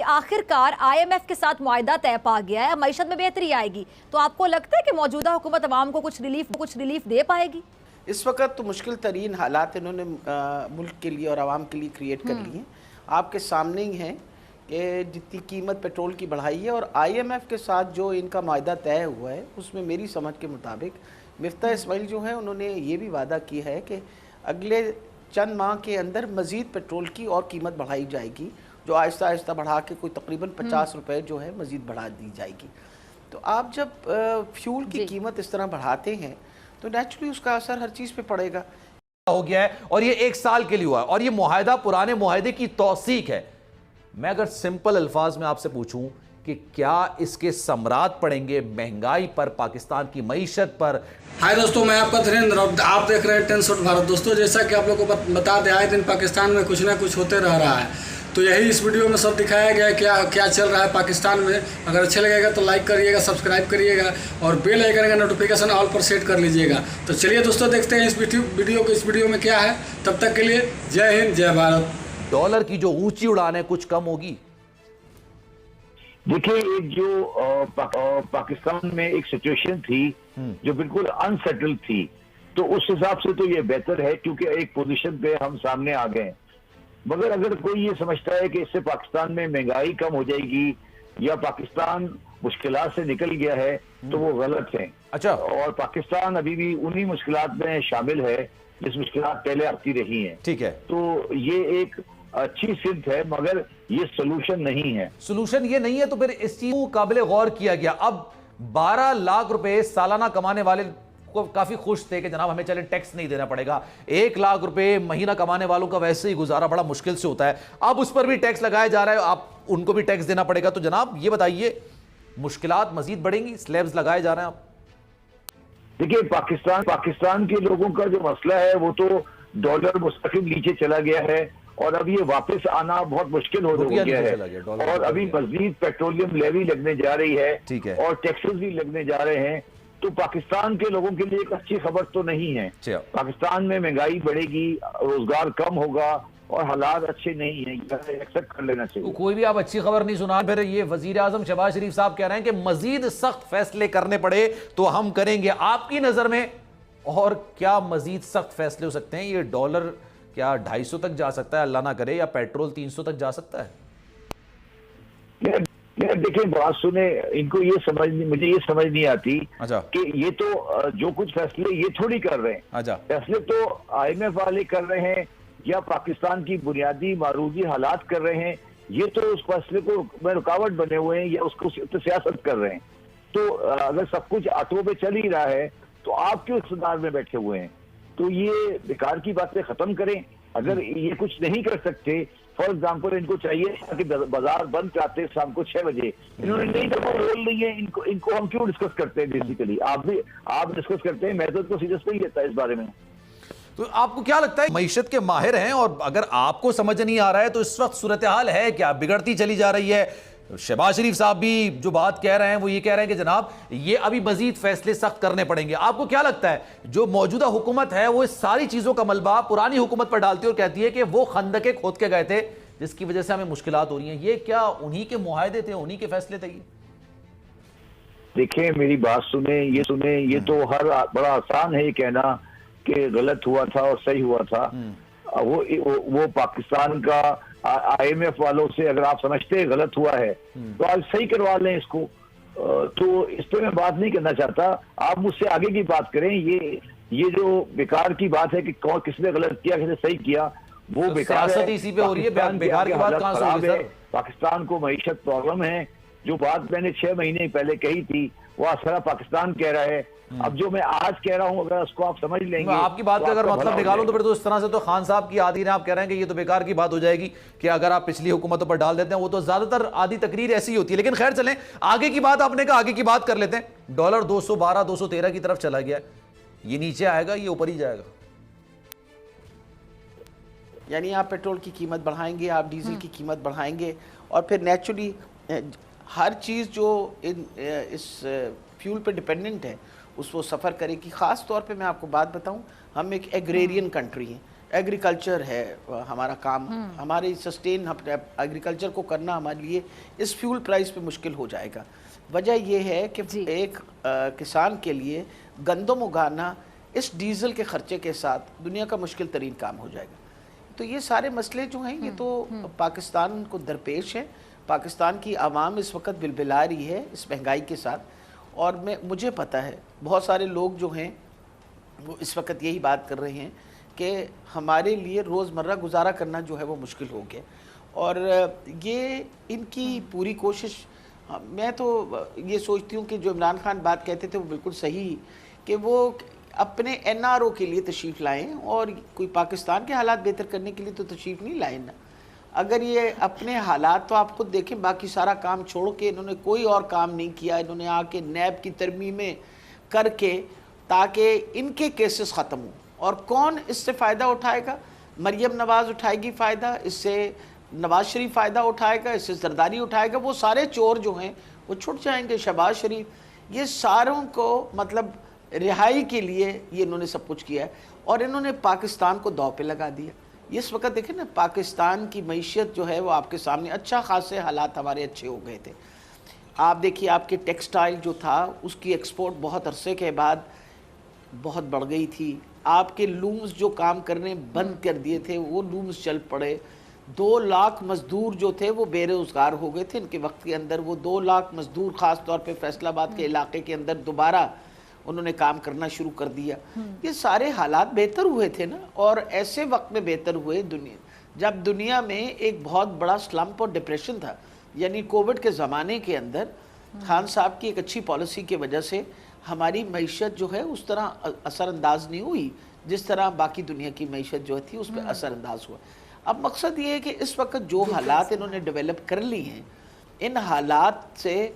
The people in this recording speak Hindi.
आखिरकार IMF के साथ मुआहदा तय पा गया है, मईशत में बेहतरी आएगी, तो आपको लगता है कि मौजूदा हुकूमत अवाम को कुछ रिलीफ दे पाएगी? इस वक्त तो मुश्किल तरीन हालात इन्होंने मुल्क के लिए और आवाम के लिए क्रिएट कर लिए हैं। आपके सामने ही हैं कि जितनी कीमत पेट्रोल की बढ़ाई है और IMF के साथ जो इनका मुआहदा तय हुआ है उसमें मेरी समझ के मुताबिक मिफ्ता इस्माइल जो है उन्होंने ये भी वादा किया है कि अगले चंद माह के अंदर मज़ीद पेट्रोल की और कीमत बढ़ाई जाएगी, जो आहिस्ता आहिस्ता बढ़ा के कोई तकरीबन 50 रुपये जो है मज़ीद बढ़ा दी जाएगी। तो आप जब फ्यूल की कीमत इस तरह बढ़ाते हैं तो नेचुरली उसका असर हर चीज़ पे पड़ेगा। हो गया है और ये 1 साल के लिए हुआ है और ये मुआहदा पुराने मुआहदे की तौसीक है। मैं अगर सिंपल अल्फाज में आपसे पूछूं कि क्या इसके समरात पड़ेंगे महंगाई पर, पाकिस्तान की मईशत पर? हाय दोस्तों, मैं आपका धीरेन्द्र, आप देख रहे हैं 10 शॉट भारत। दोस्तों, जैसा कि आप लोगों को बता दें, आए दिन पाकिस्तान में कुछ ना कुछ होते रह रहा है, तो यही इस वीडियो में सब दिखाया गया है क्या क्या चल रहा है पाकिस्तान में। अगर अच्छा लगेगा तो लाइक करिएगा, सब्सक्राइब करिएगा और बेल आइकन का नोटिफिकेशन ऑल पर सेट कर लीजिएगा। तो चलिए दोस्तों, देखते हैं इस वीडियो में क्या है। तब तक के लिए जय हिंद, जय भारत। डॉलर की जो ऊंची उड़ान है कुछ कम होगी? देखिए, एक जो पाकिस्तान में एक सिचुएशन थी जो बिल्कुल अनसेटल थी, तो उस हिसाब से तो ये बेहतर है क्योंकि एक पोजीशन पे हम सामने आ गए। मगर अगर कोई ये समझता है कि इससे पाकिस्तान में महंगाई कम हो जाएगी या पाकिस्तान मुश्किलात से निकल गया है, तो वो गलत है। अच्छा। और पाकिस्तान अभी भी उन्हीं मुश्किलात में शामिल है जिस मुश्किलात पहले आती रही हैं। ठीक है, तो ये एक अच्छी सिद्ध है मगर ये सोल्यूशन नहीं है। सोल्यूशन ये नहीं है तो फिर इस चीज को काबिल गौर किया गया। अब 12 लाख रुपए सालाना कमाने वाले को काफी खुश थे कि जनाब हमें चले टैक्स नहीं देना पड़ेगा। 1 लाख रुपए महीना कमाने वालों का वैसे ही गुजारा बड़ा मुश्किल से होता है, अब उस पर भी टैक्स लगाया जा रहा है, आप उनको भी टैक्स देना पड़ेगा। तो जनाब ये बताइए, मुश्किलात मजीद बढ़ेंगी, स्लैब्स लगाए जा रहे हैं। आप देखिए, पाकिस्तान के लोगों का जो मसला है वो तो डॉलर मुस्तकिल नीचे चला गया है और अब ये वापस आना बहुत मुश्किल हो गया है। और अभी मजीद पेट्रोलियम लेवी लगने जा रही है, और टैक्सेस भी लगने जा रहे हैं। तो पाकिस्तान के लोगों के लिए एक अच्छी खबर तो नहीं है। पाकिस्तान में महंगाई बढ़ेगी, रोजगार कम होगा और हालात अच्छे नहीं है, एक्सेप्ट कर लेना चाहिए। कोई भी आप अच्छी खबर नहीं सुना। फिर ये वजीर आजम शहबाज शरीफ साहब कह रहे हैं कि मजीद सख्त फैसले करने पड़े तो हम करेंगे। आपकी नजर में और क्या मजीद सख्त फैसले हो सकते हैं? ये डॉलर क्या 250 तक जा सकता है, अल्लाह ना करे, या पेट्रोल 300 तक जा सकता है? देखिए, बात सुने, इनको मुझे ये समझ नहीं आती कि ये तो जो कुछ फैसले ये थोड़ी कर रहे हैं, फैसले तो IMF वाले कर रहे हैं या पाकिस्तान की बुनियादी मारूजी हालात कर रहे हैं। ये तो उस फैसले को में रुकावट बने हुए हैं या उसको सियासत कर रहे हैं। तो अगर सब कुछ ऑटो पे चल ही रहा है तो आप क्यों इक़्तिदार में बैठे हुए हैं? तो ये बेकार की बातें खत्म करें। अगर ये कुछ नहीं कर सकते, फॉर एग्जाम्पल इनको चाहिए कि बाजार बंद कराते शाम को 6 बजे, इन्होंने नहीं तो रोल नहीं है। इनको हम क्यों डिस्कस करते हैं? बेसिकली आप डिस्कस करते हैं, मैं तो सीरियस नहीं लेता इस बारे में। तो आपको क्या लगता है, मईशत के माहिर हैं और अगर आपको समझ नहीं आ रहा है तो इस वक्त सूरत हाल है क्या? बिगड़ती चली जा रही है। शहबाज शरीफ साहब भी जो बात कह रहे हैं वो ये कह रहे हैं कि जनाब ये अभी मजीद फैसले सख्त करने पड़ेंगे। आपको क्या लगता है, जो मौजूदा हुकूमत है वो इस सारी चीजों का मलबा पुरानी हुकूमत पर डालती है और कहती है कि वो खंदके खोद के गए थे जिसकी वजह से हमें मुश्किलात हो रही हैं? ये क्या उन्हीं के मुआहदे थे, उन्हीं के फैसले थे? देखिए, मेरी बात सुने, ये तो बड़ा आसान है ये कहना कि गलत हुआ था और सही हुआ था। वो पाकिस्तान का IMF वालों से अगर आप समझते हैं गलत हुआ है तो आप सही करवा लें इसको। तो इस पे मैं बात नहीं करना चाहता, आप मुझसे आगे की बात करें। ये जो बेकार की बात है कि कौन किसने गलत किया, किसने सही किया, वो बेकार है। इसी पे हो रही है, बेकार की बात कहां से होगी सर? पाकिस्तान को मईशत प्रॉब्लम है। जो बात मैंने 6 महीने पहले कही थी वो सारा पाकिस्तान कह रहा है। अब जो मैं आज कह रहा हूं, अगर उसको आप समझ लेंगे, आपकी बात का अगर मतलब निकालूं तो फिर तो इस तरह से तो खान साहब की आदि ने आप कह रहे हैं कि ये तो बेकार की बात हो जाएगी कि अगर आप पिछली हुकूमतों पर डाल देते हैं। वो तो ज्यादातर आधी तकरीर ऐसी ही होती है। लेकिन खैर चलें, आगे की बात आपने कहा, आगे की बात कर लेते हैं। डॉलर 212 213 की तरफ चला गया, ये नीचे आएगा, ये ऊपर ही जाएगा? यानी आप पेट्रोल की कीमत बढ़ाएंगे, आप डीजल की कीमत बढ़ाएंगे और फिर नेचुरली हर चीज़ जो इस फ्यूल पे डिपेंडेंट है उसको सफ़र करेगी। ख़ास तौर पे मैं आपको बात बताऊं, हम एक एग्रेरियन कंट्री हैं, एग्रीकल्चर है हमारा काम, हमारे सस्टेन एग्रीकल्चर को करना हमारे लिए इस फ्यूल प्राइस पे मुश्किल हो जाएगा। वजह यह है कि एक किसान के लिए गंदम उगाना इस डीजल के खर्चे के साथ दुनिया का मुश्किल तरीन काम हो जाएगा। तो ये सारे मसले जो हैं ये तो पाकिस्तान को दरपेश है। पाकिस्तान की आवाम इस वक्त बिलबिला रही है इस महंगाई के साथ, और मुझे पता है बहुत सारे लोग जो हैं वो इस वक्त यही बात कर रहे हैं कि हमारे लिए रोज़मर्रा गुजारा करना जो है वो मुश्किल हो गया। और ये इनकी पूरी कोशिश, मैं तो ये सोचती हूँ कि जो इमरान खान बात कहते थे वो बिल्कुल सही, कि वो अपने एनआरओ के लिए तशरीफ़ लाएं और कोई पाकिस्तान के हालात बेहतर करने के लिए तो तशरीफ़ नहीं लाएं ना। अगर ये अपने हालात, तो आप खुद देखें, बाकी सारा काम छोड़ के इन्होंने कोई और काम नहीं किया। इन्होंने आके नैब की तरमीमें करके ताकि इनके केसेस ख़त्म हों, और कौन इससे फ़ायदा उठाएगा? मरियम नवाज़ उठाएगी फ़ायदा, इससे नवाज़ शरीफ फ़ायदा उठाएगा, इससे जरदारी उठाएगा। वो सारे चोर जो हैं वो छुट जाएंगे। शहबाज शरीफ, ये सारों को मतलब रिहाई के लिए ये इन्होंने सब कुछ किया है, और इन्होंने पाकिस्तान को दाव पे लगा दिया। ये इस वक्त देखें ना, पाकिस्तान की मईशत जो है वो आपके सामने, अच्छा खासे हालात हमारे अच्छे हो गए थे। आप देखिए, आपके टेक्सटाइल जो था उसकी एक्सपोर्ट बहुत अरसे के बाद बहुत बढ़ गई थी। आपके लूम्स जो काम करने बंद कर दिए थे वो लूम्स चल पड़े। 2 लाख मजदूर जो थे वो बेरोज़गार हो गए थे इनके वक्त के अंदर। वो 2 लाख मजदूर ख़ास तौर पे फैसलाबाद के इलाके के अंदर दोबारा उन्होंने काम करना शुरू कर दिया। ये सारे हालात बेहतर हुए थे ना, और ऐसे वक्त में बेहतर हुए जब दुनिया में एक बहुत बड़ा स्लम्प और डिप्रेशन था। यानी कोविड के ज़माने के अंदर खान साहब की एक अच्छी पॉलिसी की वजह से हमारी मईशत जो है उस तरह असरअंदाज नहीं हुई जिस तरह बाकी दुनिया की मईशत जो थी उस पर असरअंदाज हुआ। अब मकसद ये है कि इस वक्त जो हालात इन्होंने डेवलप कर ली हैं, इन हालात से